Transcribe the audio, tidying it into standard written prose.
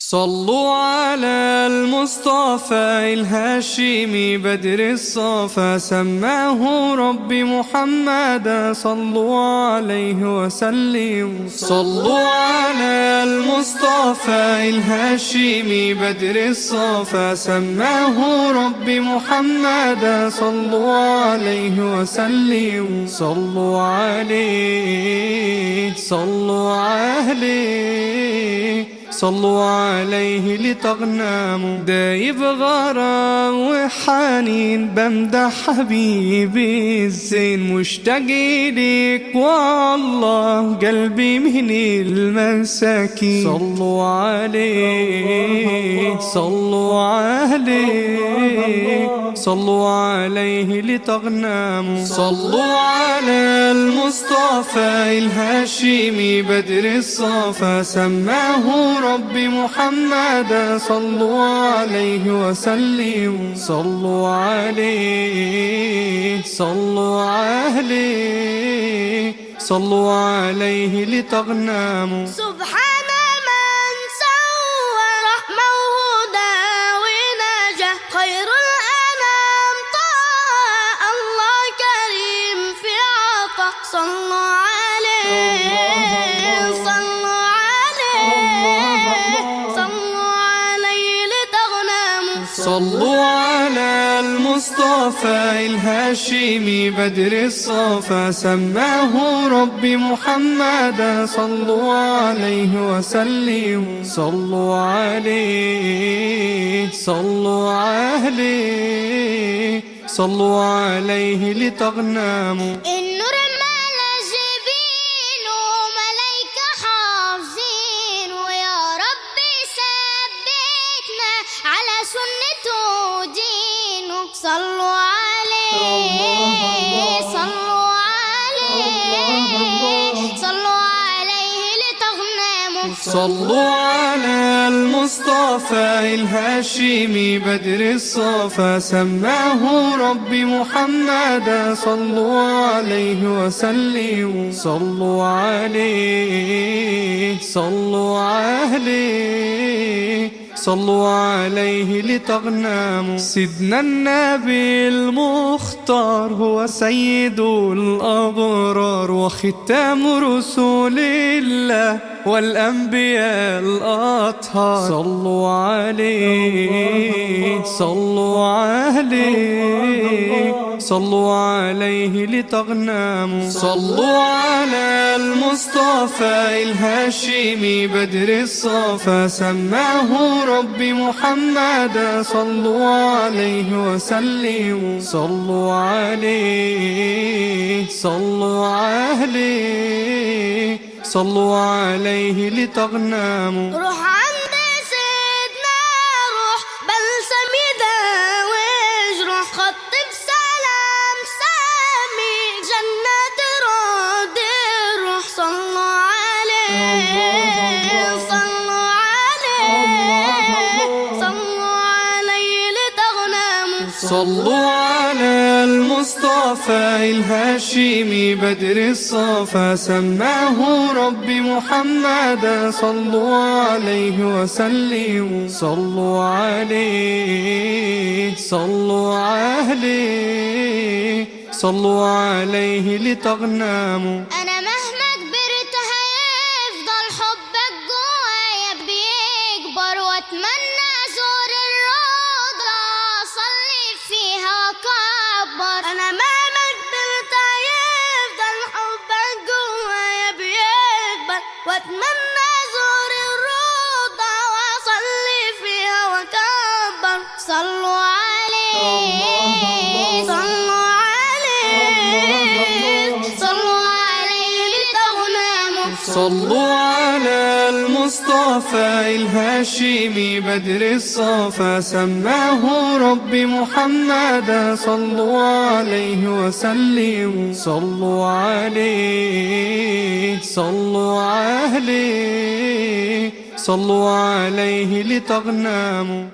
صلوا على المصطفى الهاشمي بدر الصفا، سماه ربي محمدا، صلوا عليه وسلموا. صلوا على المصطفى الهاشمي بدر الصفا، سماه ربي محمدا، صلوا عليه وسلموا. صلوا عليه صلوا عليه صلوا عليه لتغنموا. دايب غرام وحنين بمدح حبيبي الزين، مشتاق ليك والله قلبي من المساكين. صلوا عليه صلوا عليه صلوا عليه لتغنموا. صلوا على المصطفى الهاشمي بدر الصفا، سماه ربي محمدا، صلوا عليه وسلموا. صلوا عليه صلوا عليه صلوا عليه لتغنموا. سبحان من سوى رحمة وهدى ونجا، خير الأنام طه الله كريم في عطا. صلوا عليه صلوا عليه صلوا عليه لتغنموا. صلوا على المصطفى الهاشمي بدر الصفا، سماه ربي محمدا، صلوا عليه وسلموا. صلوا عليه صلوا عليه صلوا عليه لتغنموا. النور ملا جبين وملايكة حافظين، ويا ربي ثبتنا على سنته ودينه. صلوا عليه صلوا عليه صلوا عليه لتغنموا. صلوا على المصطفى الهاشمي بدر الصفا، سماه ربي محمدا، صلوا عليه وسلموا. صلوا عليه صلوا عليه صلوا عليه لتغنموا. سيدنا النبي المختار هو سيد الأبرار، وختام رسول الله والأنبياء الأطهار. صلوا عليه صلوا عليه صلوا عليه لتغنموا. صلوا على المصطفى الهاشمي بدر الصفا، سماه ربي محمدا، صلوا عليه وسلموا. صلوا عليه صلوا عليه صلوا عليه لتغنموا. روح عند سيدنا روح بلسم يداوي جروح، خط بسلام سامي جنة راد الروح. صلوا عليه صلوا عليه صلوا عليه لتغنموا. صلوا على المصطفى الهاشمي بدر الصفا، سماه ربي محمدا، صلوا عليه وسلموا. صلوا عليه صلوا عليه صلوا عليه لتغنموا. أنا مهما كبرت هيفضل حبك جوايا بيكبر، وأتمنى أزور الروضة أصلي فيها وأكبر. أنا مهما كبرت هيفضل حبك جوايا بيكبر، وأتمنى أزور الروضة وأصلي فيها وأكبر. صلوا عليه صلوا عليه صلوا عليه لتغنموا. صلوا على المصطفى الهاشمي بدر الصفا، سماه ربي محمدا، صلوا عليه وسلموا. صلوا عليه صلوا عليه صلوا عليه لتغنموا.